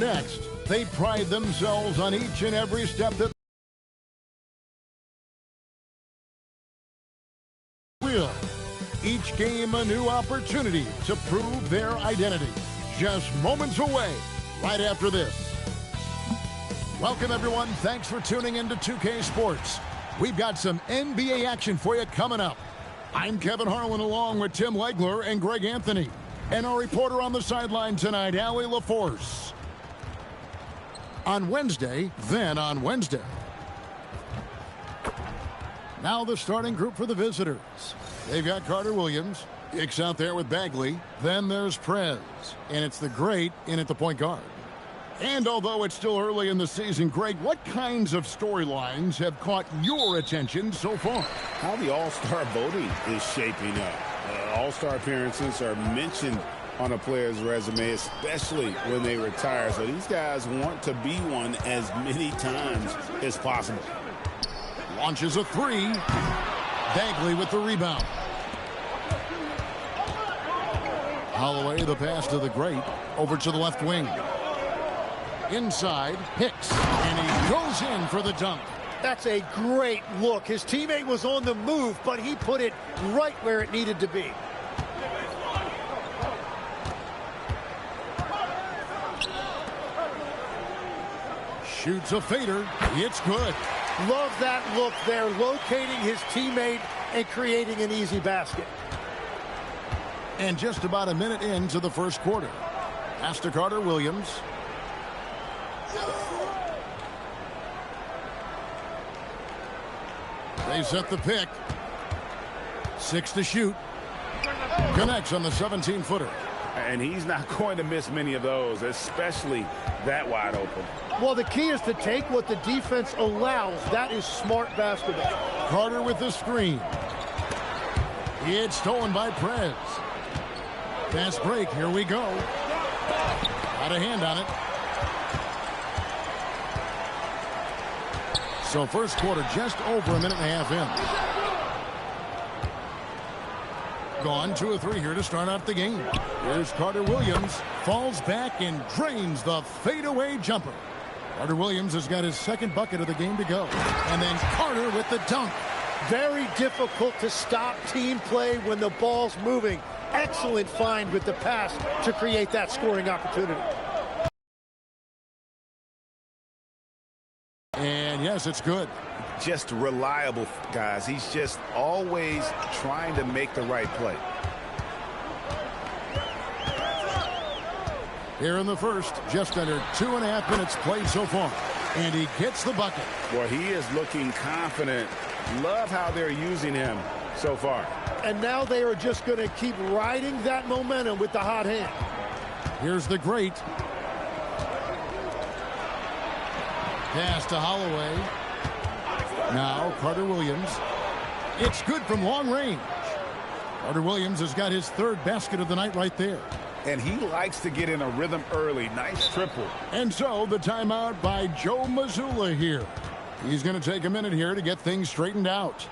next. They pride themselves on each and every step that will. Each game a new opportunity to prove their identity. Just moments away, right after this. Welcome, everyone. Thanks for tuning in to 2K Sports. We've got some NBA action for you coming up. I'm Kevin Harlan along with Tim Legler and Greg Anthony. And our reporter on the sideline tonight, Allie LaForce. On Wednesday, then on Wednesday. Now the starting group for the visitors. They've got Carter Williams. Hicks out there with Bagley. Then there's Prez. And it's the great in at the point guard. And although it's still early in the season, Greg, what kinds of storylines have caught your attention so far? How the All-Star voting is shaping up. All-Star appearances are mentioned on a player's resume, especially when they retire. So these guys want to be one as many times as possible. Launches a three. Bagley with the rebound. Holloway, the pass to the great. Over to the left wing. Inside, Hicks. And he goes in for the dunk. That's a great look. His teammate was on the move, but he put it right where it needed to be. Shoots a fader. It's good. Love that look there, locating his teammate and creating an easy basket. And just about a minute into the first quarter. Pass to Carter Williams. They set the pick. 6 to shoot. Connects on the 17-footer. And he's not going to miss many of those, especially that wide open. Well, the key is to take what the defense allows. That is smart basketball. Carter with the screen. It's stolen by Prez. Fast break. Here we go. Got a hand on it. So first quarter just over a minute and a half in. Gone 2 of 3 here to start out the game. Here's Carter Williams. Falls back and drains the fadeaway jumper. Carter Williams has got his second bucket of the game to go. And then Carter with the dunk. Very difficult to stop team play when the ball's moving. Excellent find with the pass to create that scoring opportunity. And yes, it's good. Just reliable, guys. He's just always trying to make the right play. Here in the first, just under 2.5 minutes played so far. And he gets the bucket. Boy, he is looking confident. Love how they're using him so far. And now they are just going to keep riding that momentum with the hot hand. Here's the great. Pass to Holloway. Now Carter Williams. It's good from long range. Carter Williams has got his third basket of the night right there. And he likes to get in a rhythm early. Nice triple. And so the timeout by Joe Mazzulla here. He's going to take a minute here to get things straightened out.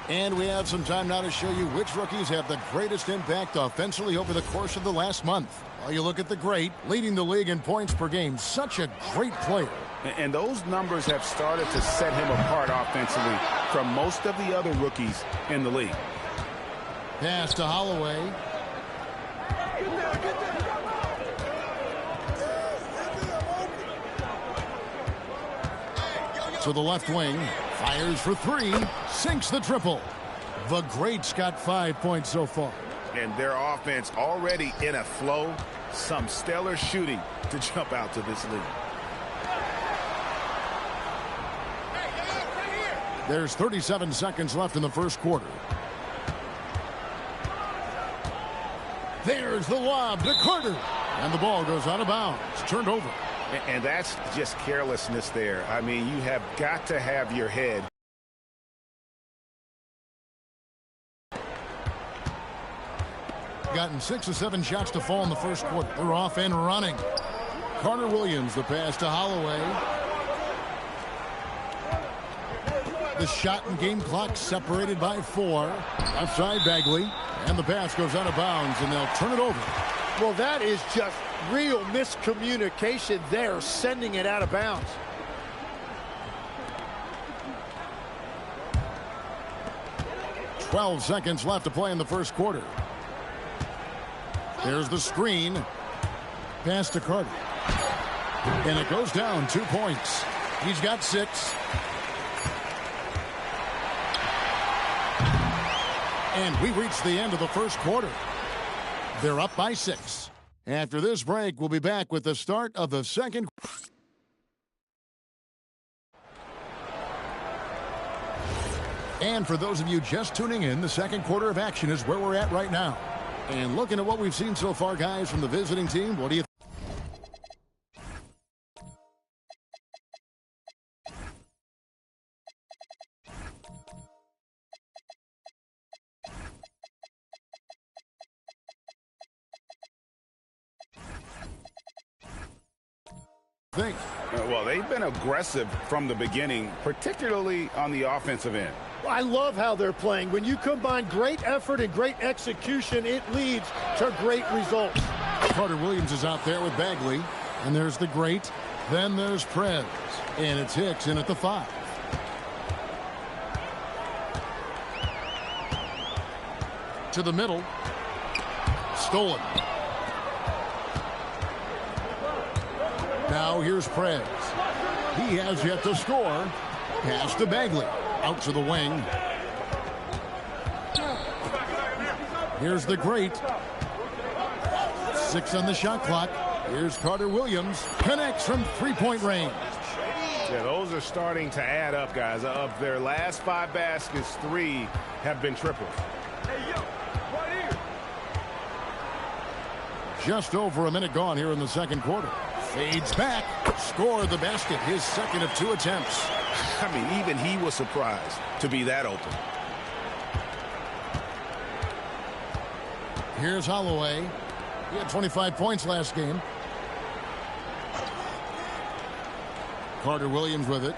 And we have some time now to show you which rookies have the greatest impact offensively over the course of the last month. Well, you look at the great, leading the league in points per game. Such a great player. And those numbers have started to set him apart offensively from most of the other rookies in the league. Pass to Holloway. To the left wing. Fires for 3. Sinks the triple. The great's got 5 points so far. And their offense already in a flow. Some stellar shooting to jump out to this lead. There's 37 seconds left in the first quarter. There's the lob to Carter. And the ball goes out of bounds. Turned over. And that's just carelessness there. I mean, you have got to have your head. Gotten 6 or 7 shots to fall in the first quarter. They're off and running. Carter Williams, the pass to Holloway. The shot and game clock separated by 4. Outside Bagley. And the pass goes out of bounds, and they'll turn it over. Well, that is just real miscommunication there, sending it out of bounds. "12 seconds left to play in the first quarter. There's the screen. Pass to Carter. And it goes down 2 points. He's got 6. And we reach the end of the first quarter. They're up by 6. After this break, we'll be back with the start of the second. And for those of you just tuning in, the second quarter of action is where we're at right now. And looking at what we've seen so far, guys, from the visiting team, what do you think? Well, they've been aggressive from the beginning, particularly on the offensive end. I love how they're playing. When you combine great effort and great execution, it leads to great results. Carter Williams is out there with Bagley. And there's the great. Then there's Prez. And it's Hicks in at the 5. To the middle. Stolen. Now here's Prez. He has yet to score. Pass to Bagley. Out to the wing. Here's the great. 6 on the shot clock. Here's Carter Williams. Connects from three-point range. Yeah, those are starting to add up, guys. Of their last 5 baskets, 3 have been triples. Just over a minute gone here in the second quarter. Fades back. Scored the basket. His second of 2 attempts. I mean, even he was surprised to be that open. Here's Holloway. He had 25 points last game. Carter Williams with it.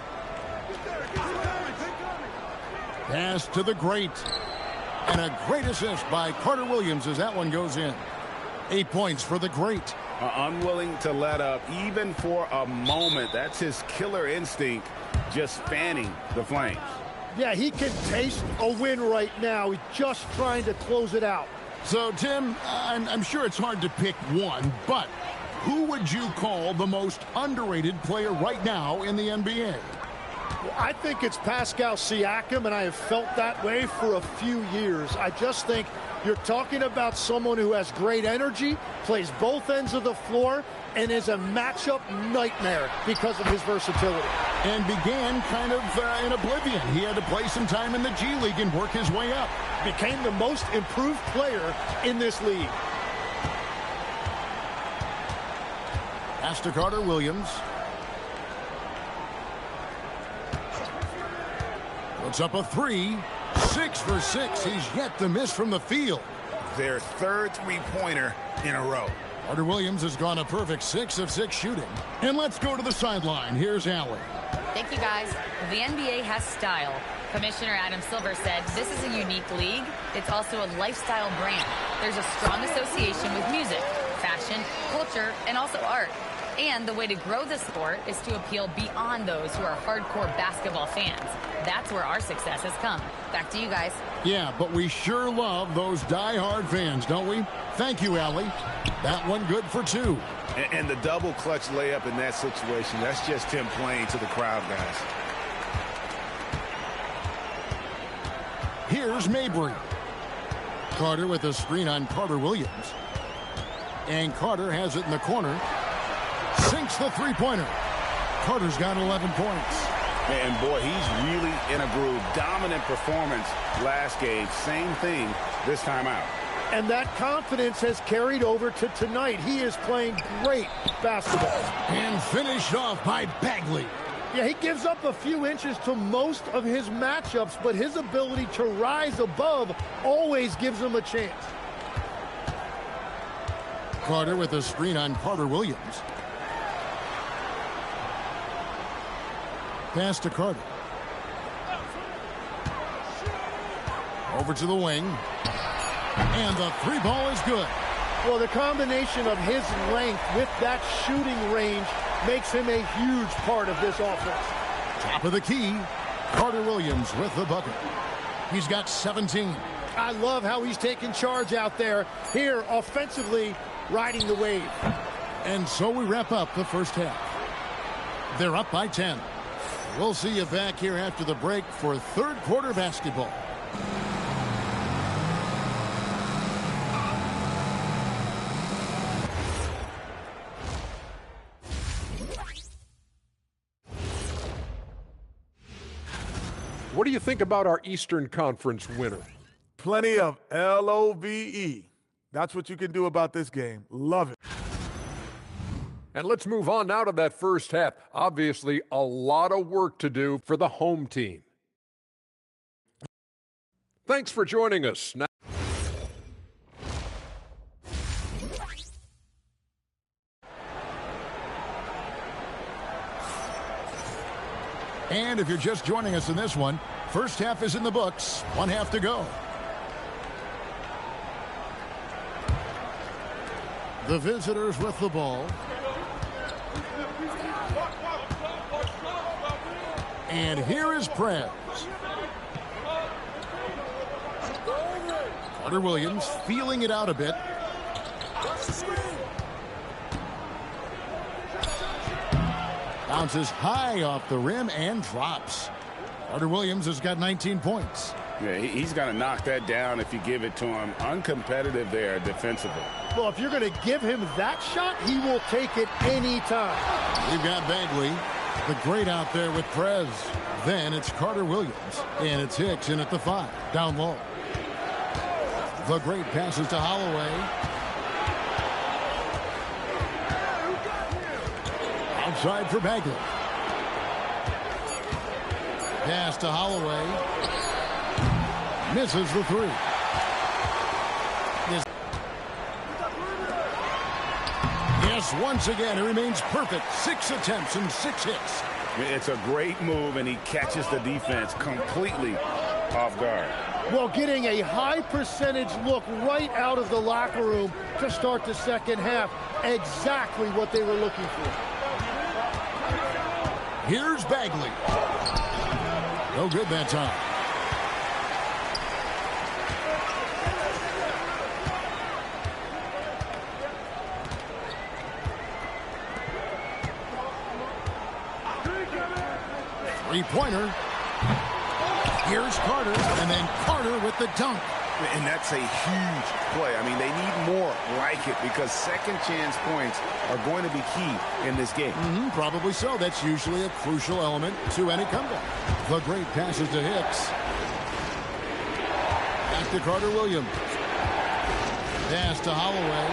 Pass to the great. And a great assist by Carter Williams as that one goes in. 8 points for the great. Unwilling to let up even for a moment. That's his killer instinct, just fanning the flames. Yeah, he can taste a win right now. He's just trying to close it out. So, Tim, I'm sure it's hard to pick one, but who would you call the most underrated player right now in the NBA? Well, I think it's Pascal Siakam, and I have felt that way for a few years. I just think you're talking about someone who has great energy, plays both ends of the floor, and is a matchup nightmare because of his versatility. And began kind of in oblivion. He had to play some time in the G League and work his way up. Became the most improved player in this league. Pass to Carter Williams. Puts up a 3. 6 for 6. He's yet to miss from the field. Their third three-pointer in a row. Carter Williams has gone a perfect 6 of 6 shooting. And let's go to the sideline. Here's Allie. Thank you, guys. The NBA has style. Commissioner Adam Silver said this is a unique league. It's also a lifestyle brand. There's a strong association with music, fashion, culture, and also art. And the way to grow the sport is to appeal beyond those who are hardcore basketball fans. That's where our success has come. Back to you guys. Yeah, but we sure love those die-hard fans, don't we? Thank you, Allie. That one good for 2. And the double clutch layup in that situation, that's just him playing to the crowd, guys. Here's Mabry. Carter with a screen on Carter Williams. And Carter has it in the corner. Sinks the three-pointer. Carter's got 11 points. And boy, he's really in a groove. Dominant performance last game. Same thing this time out. And that confidence has carried over to tonight. He is playing great basketball. And finished off by Bagley. Yeah, he gives up a few inches to most of his matchups, but his ability to rise above always gives him a chance. Carter with a screen on Carter Williams. Pass to Carter. Over to the wing. And the three ball is good. Well, the combination of his length with that shooting range makes him a huge part of this offense. Top of the key, Carter Williams with the bucket. He's got 17. I love how he's taking charge out there. Here, offensively, riding the wave. And so we wrap up the first half. They're up by 10. We'll see you back here after the break for third quarter basketball. What do you think about our Eastern Conference winner? Plenty of LOVE. That's what you can do about this game. Love it. And let's move on now to that first half. Obviously, a lot of work to do for the home team. Thanks for joining us. Now and if you're just joining us in this one, first half is in the books. One half to go. The visitors with the ball. And here is Prez. Carter Williams feeling it out a bit. Bounces high off the rim and drops. Carter Williams has got 19 points. Yeah, he's got to knock that down if you give it to him. Uncompetitive there defensively. Well, if you're going to give him that shot, he will take it any time. We've got Bagley, the great out there with Prez. Then it's Carter Williams, and it's Hicks in at the 5, down low. The great passes to Holloway. Outside for Bagley. Pass to Holloway. Misses the 3. Yes, once again, it remains perfect. 6 attempts and 6 hits. It's a great move, and he catches the defense completely off guard. Well, getting a high percentage look right out of the locker room to start the second half. Exactly what they were looking for. Here's Bagley. No good that time. Three-pointer. Here's Carter, and then Carter with the dunk. And that's a huge play. I mean, they need more like it because second chance points are going to be key in this game. Probably so. That's usually a crucial element to any comeback. The great passes to Hicks. Back to Carter Williams. Pass to Holloway.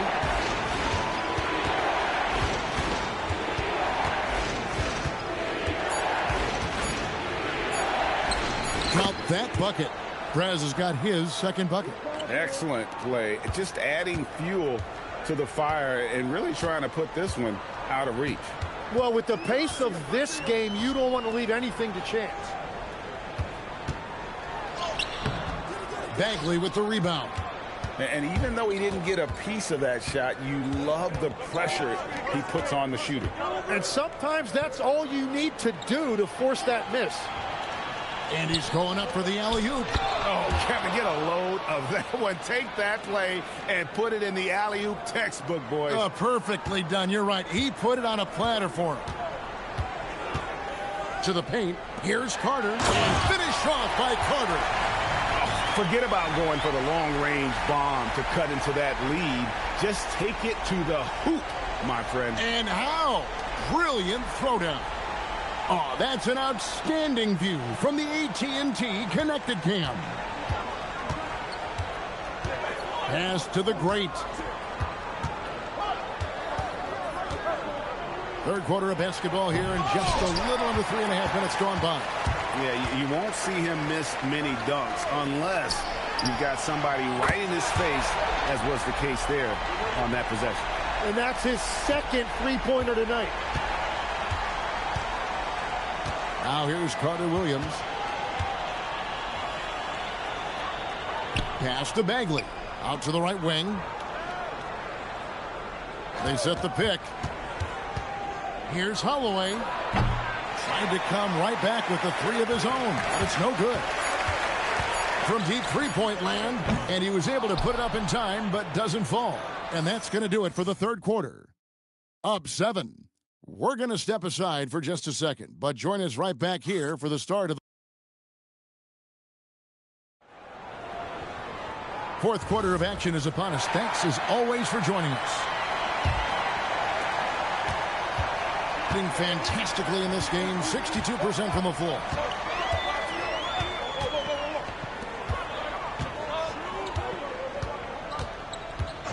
Count that bucket. Prez has got his second bucket. Excellent play. Just adding fuel to the fire and really trying to put this one out of reach. Well, with the pace of this game, you don't want to leave anything to chance. Bagley with the rebound. And even though he didn't get a piece of that shot, you love the pressure he puts on the shooter. And sometimes that's all you need to do to force that miss. And he's going up for the alley-oop. Oh, Kevin, get a load of that one. Take that play and put it in the alley-oop textbook, boys. Oh, perfectly done. You're right. He put it on a platter for him. To the paint. Here's Carter. And finished off by Carter. Forget about going for the long-range bomb to cut into that lead. Just take it to the hoop, my friend. And how? Brilliant throwdown. Oh, that's an outstanding view from the AT&T Connected Cam. Pass to the great. Third quarter of basketball here, and just a little under 3.5 minutes gone by. Yeah, you won't see him miss many dunks unless you've got somebody right in his face, as was the case there on that possession. And that's his second three-pointer tonight. Now here's Carter Williams. Pass to Bagley. Out to the right wing. They set the pick. Here's Holloway. Tried to come right back with the three of his own. But it's no good. From deep three-point land, and he was able to put it up in time, but doesn't fall. And that's going to do it for the third quarter. Up 7. We're going to step aside for just a second, but join us right back here for the start of the fourth quarter of action is upon us. Thanks as always for joining us. Doing fantastically in this game, 62% from the floor.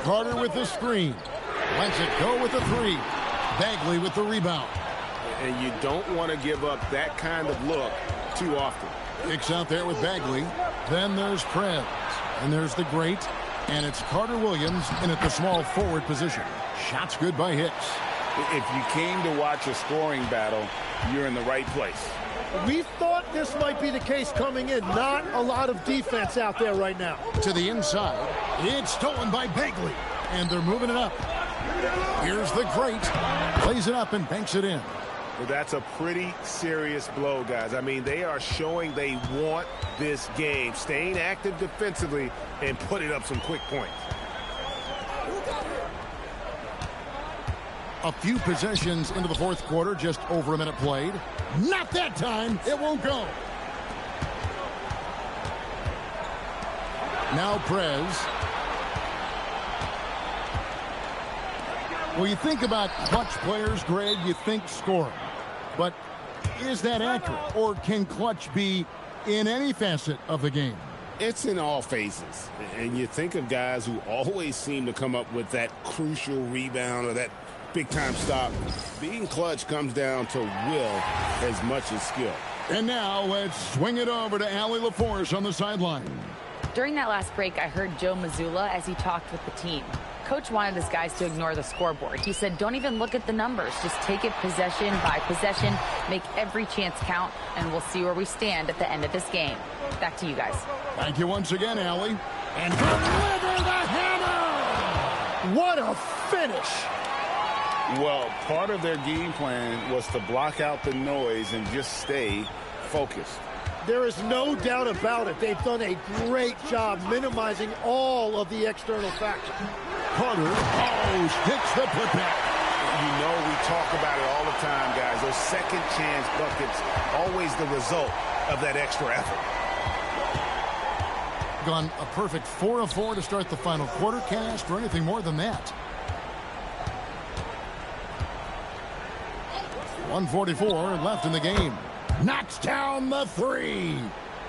Carter with the screen. Lets it go with the three. Bagley with the rebound. And you don't want to give up that kind of look too often. Hicks out there with Bagley. Then there's Prez. And there's the great. And it's Carter Williams in at the small forward position. Shots good by Hicks. If you came to watch a scoring battle, you're in the right place. We thought this might be the case coming in. Not a lot of defense out there right now. To the inside. It's stolen by Bagley. And they're moving it up. Here's the great. Plays it up and banks it in. Well, that's a pretty serious blow, guys. I mean, they are showing they want this game. Staying active defensively and putting up some quick points. A few possessions into the fourth quarter, just over a minute played. Not that time. It won't go. Now Prez. Well, you think about clutch players, Greg, you think scoring. But is that accurate? Or can clutch be in any facet of the game? It's in all phases. And you think of guys who always seem to come up with that crucial rebound or that big-time stop. Being clutch comes down to will as much as skill. And now let's swing it over to Allie LaForce on the sideline. During that last break, I heard Joe Mazzulla as he talked with the team. Coach wanted his guys to ignore the scoreboard. He said, don't even look at the numbers. Just take it possession by possession, make every chance count, and we'll see where we stand at the end of this game. Back to you guys. Thank you once again, Allie. And deliver the hammer! What a finish! Well, part of their game plan was to block out the noise and just stay focused. There is no doubt about it. They've done a great job minimizing all of the external factors. Carter, sticks the putback. You know we talk about it all the time, guys. Those second chance buckets, always the result of that extra effort. Gone a perfect 4 of 4 to start the final quarter. Can't ask for anything more than that. 1:44 left in the game. Knocks down the three.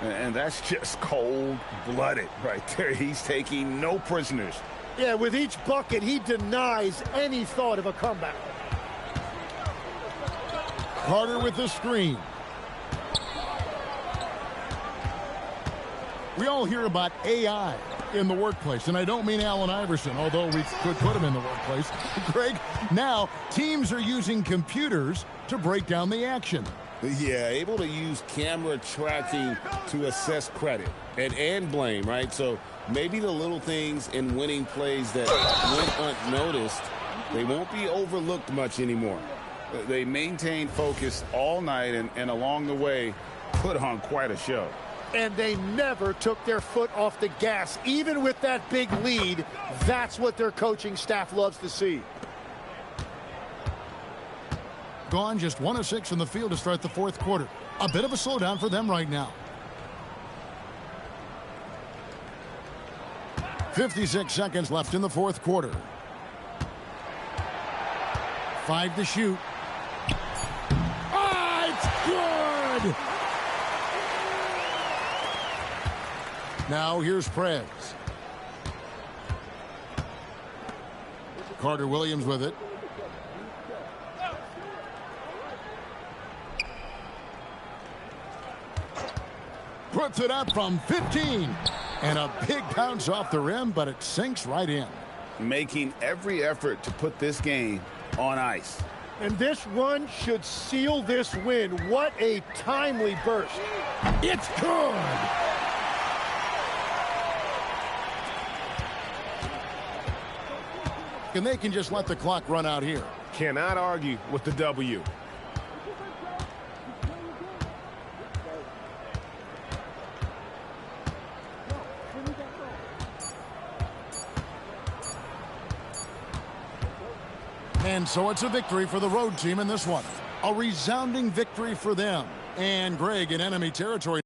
And that's just cold-blooded right there. He's taking no prisoners. Yeah, with each bucket, he denies any thought of a comeback. Carter with the screen. We all hear about AI in the workplace, and I don't mean Allen Iverson, although we could put him in the workplace. Greg, now teams are using computers to break down the action. Yeah, able to use camera tracking to assess credit and blame, right? So maybe the little things in winning plays that went unnoticed, they won't be overlooked much anymore. They maintained focus all night and along the way put on quite a show. And they never took their foot off the gas. Even with that big lead, that's what their coaching staff loves to see. Gone just 1 of 6 in the field to start the fourth quarter. A bit of a slowdown for them right now. 56 seconds left in the fourth quarter. 5 to shoot. Ah, it's good! Now here's Prez. Carter Williams with it. Puts it up from 15. And a big bounce off the rim, but it sinks right in. Making every effort to put this game on ice. And this run should seal this win. What a timely burst. It's good. And they can just let the clock run out here. Cannot argue with the W. And so it's a victory for the road team in this one. A resounding victory for them. And Greg, in enemy territory.